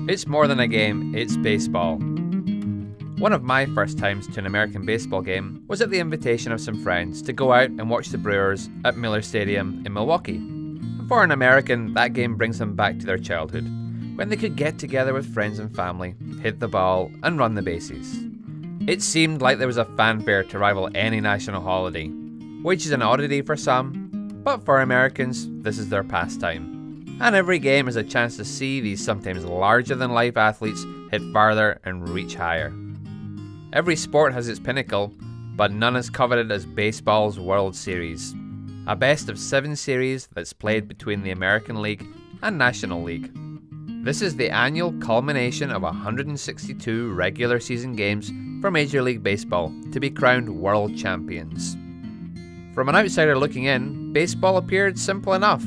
It's more than a game, it's baseball. One of my first times to an American baseball game was at the invitation of some friends to go out and watch the Brewers at Miller Stadium in Milwaukee. For an American, that game brings them back to their childhood, when they could get together with friends and family, hit the ball, and run the bases. It seemed like there was a fanfare to rival any national holiday, which is an oddity for some, but for Americans, this is their pastime. And every game is a chance to see these sometimes larger-than-life athletes hit farther and reach higher. Every sport has its pinnacle, but none as coveted as baseball's World Series, a best-of-7 series that's played between the American League and National League. This is the annual culmination of 162 regular season games for Major League Baseball to be crowned world champions. From an outsider looking in, baseball appeared simple enough.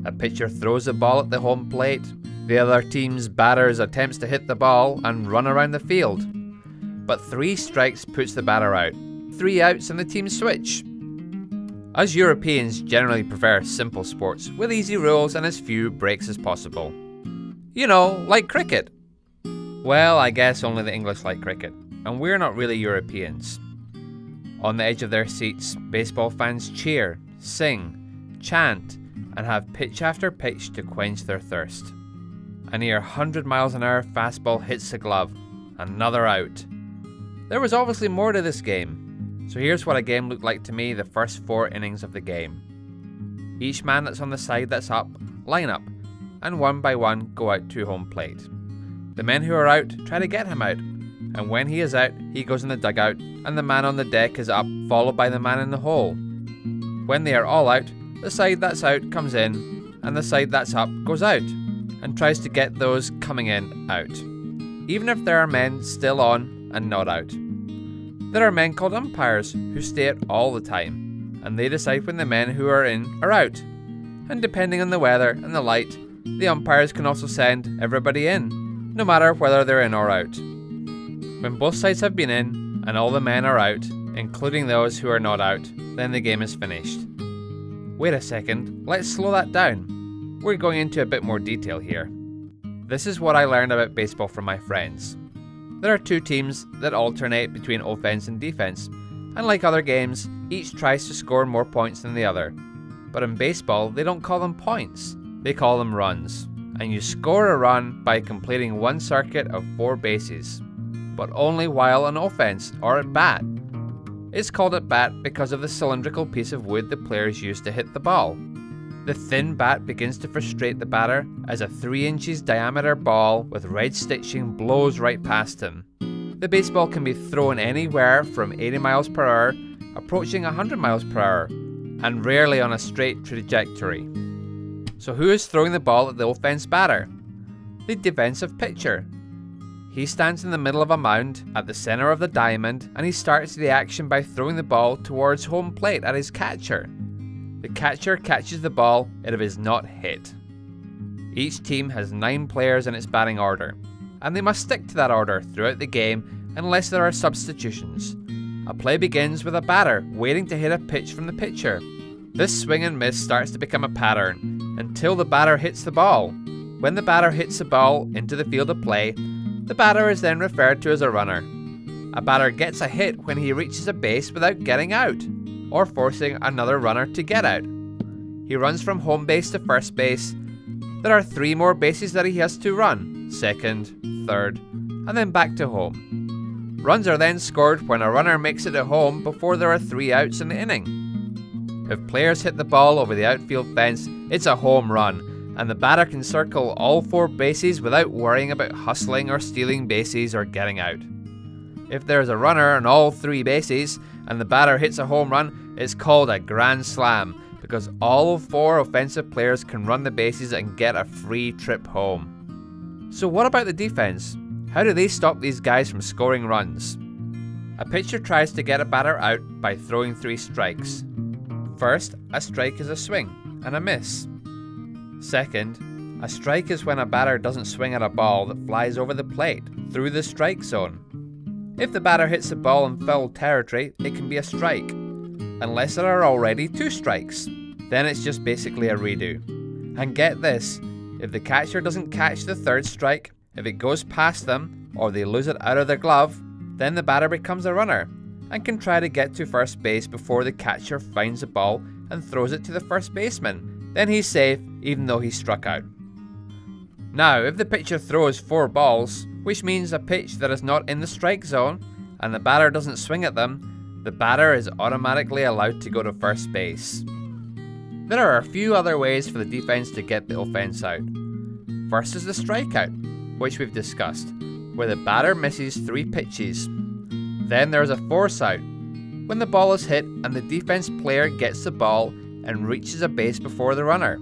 A pitcher throws the ball at the home plate, the other team's batters attempts to hit the ball and run around the field. But 3 strikes puts the batter out, 3 outs and the team switch. Us Europeans generally prefer simple sports with easy rules and as few breaks as possible. You know, like cricket. Well, I guess only the English like cricket, and we're not really Europeans. On the edge of their seats, baseball fans cheer, sing, chant, and have pitch after pitch to quench their thirst. A near 100 miles an hour fastball hits the glove, another out. There was obviously more to this game, so here's what a game looked like to me the first 4 innings of the game. Each man that's on the side that's up, line up, and one by one go out to home plate. The men who are out try to get him out, and when he is out, he goes in the dugout, and the man on the deck is up, followed by the man in the hole. When they are all out, the side that's out comes in, and the side that's up goes out, and tries to get those coming in out, even if there are men still on and not out. There are men called umpires who stay out all the time, and they decide when the men who are in are out, and depending on the weather and the light, the umpires can also send everybody in, no matter whether they're in or out. When both sides have been in, and all the men are out, including those who are not out, then the game is finished. Wait a second, let's slow that down. We're going into a bit more detail here. This is what I learned about baseball from my friends. There are 2 teams that alternate between offense and defense, and like other games, each tries to score more points than the other. But in baseball, they don't call them points, they call them runs. And you score a run by completing one circuit of 4 bases, but only while on offense or at bat. It's called at bat because of the cylindrical piece of wood the players use to hit the ball. The thin bat begins to frustrate the batter as a 3 inches diameter ball with red stitching blows right past him. The baseball can be thrown anywhere from 80 miles per hour, approaching 100 miles per hour, and rarely on a straight trajectory. So who is throwing the ball at the offense batter? The defensive pitcher. He stands in the middle of a mound at the center of the diamond, and he starts the action by throwing the ball towards home plate at his catcher. The catcher catches the ball if it is not hit. Each team has 9 players in its batting order, and they must stick to that order throughout the game unless there are substitutions. A play begins with a batter waiting to hit a pitch from the pitcher. This swing and miss starts to become a pattern until the batter hits the ball. When the batter hits the ball into the field of play, the batter is then referred to as a runner. A batter gets a hit when he reaches a base without getting out, or forcing another runner to get out. He runs from home base to first base. There are 3 more bases that he has to run, second, third, and then back to home. Runs are then scored when a runner makes it to home before there are 3 outs in the inning. If players hit the ball over the outfield fence, it's a home run, and the batter can circle all 4 bases without worrying about hustling or stealing bases or getting out. If there's a runner on all 3 bases and the batter hits a home run, it's called a grand slam because all 4 offensive players can run the bases and get a free trip home. So what about the defense? How do they stop these guys from scoring runs? A pitcher tries to get a batter out by throwing 3 strikes. First, a strike is a swing and a miss. Second, a strike is when a batter doesn't swing at a ball that flies over the plate through the strike zone. If the batter hits the ball in foul territory, it can be a strike, unless there are already 2 strikes. Then it's just basically a redo. And get this, if the catcher doesn't catch the 3rd strike, If it goes past them, or they lose it out of their glove, then the batter becomes a runner and can try to get to first base before the catcher finds the ball and throws it to the first baseman. Then he's safe, even though he's struck out. Now, if the pitcher throws 4 balls, which means a pitch that is not in the strike zone, and the batter doesn't swing at them, the batter is automatically allowed to go to first base. There are a few other ways for the defense to get the offense out. First is the strikeout, which we've discussed, where the batter misses 3 pitches. Then there's a force out, when the ball is hit and the defense player gets the ball and reaches a base before the runner.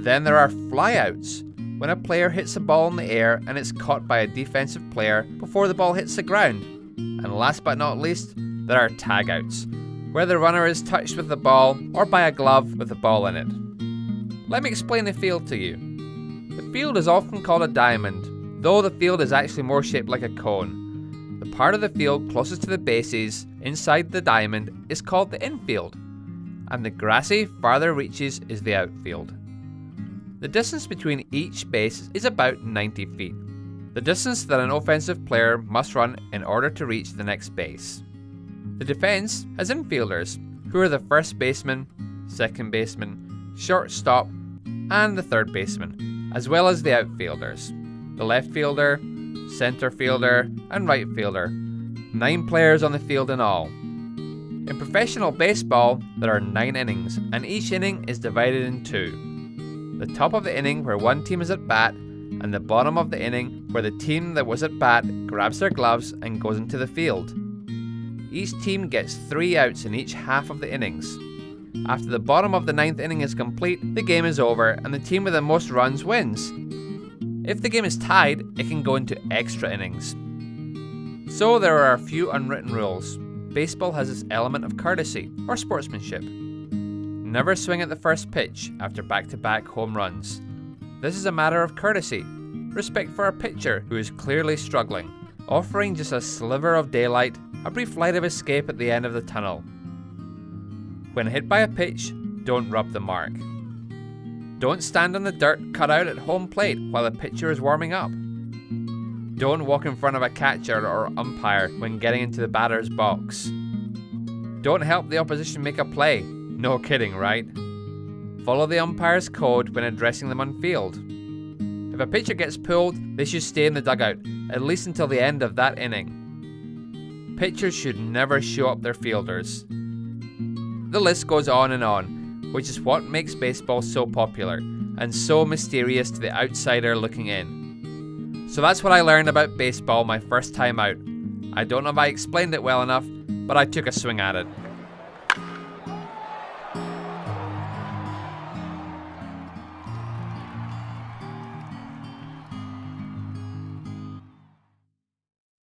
Then there are flyouts, when a player hits a ball in the air and it's caught by a defensive player before the ball hits the ground. And last but not least, there are tagouts, where the runner is touched with the ball or by a glove with the ball in it. Let me explain the field to you. The field is often called a diamond, though the field is actually more shaped like a cone. The part of the field closest to the bases, inside the diamond, is called the infield, and the grassy, farther reaches is the outfield. The distance between each base is about 90 feet, the distance that an offensive player must run in order to reach the next base. The defense has infielders, who are the first baseman, second baseman, shortstop, and the third baseman, as well as the outfielders, the left fielder, center fielder, and right fielder. 9 players on the field in all. In professional baseball, there are 9 innings, and each inning is divided in 2. The top of the inning where one team is at bat, and the bottom of the inning where the team that was at bat grabs their gloves and goes into the field. Each team gets 3 outs in each half of the innings. After the bottom of the 9th inning is complete, the game is over and the team with the most runs wins. If the game is tied, it can go into extra innings. So there are a few unwritten rules. Baseball has this element of courtesy, or sportsmanship. Never swing at the first pitch after back-to-back home runs. This is a matter of courtesy, respect for a pitcher who is clearly struggling, offering just a sliver of daylight, a brief light of escape at the end of the tunnel. When hit by a pitch, don't rub the mark. Don't stand on the dirt cut out at home plate while the pitcher is warming up. Don't walk in front of a catcher or umpire when getting into the batter's box. Don't help the opposition make a play. No kidding, right? Follow the umpire's code when addressing them on field. If a pitcher gets pulled, they should stay in the dugout, at least until the end of that inning. Pitchers should never show up their fielders. The list goes on, which is what makes baseball so popular and so mysterious to the outsider looking in. So that's what I learned about baseball my first time out. I don't know if I explained it well enough, but I took a swing at it.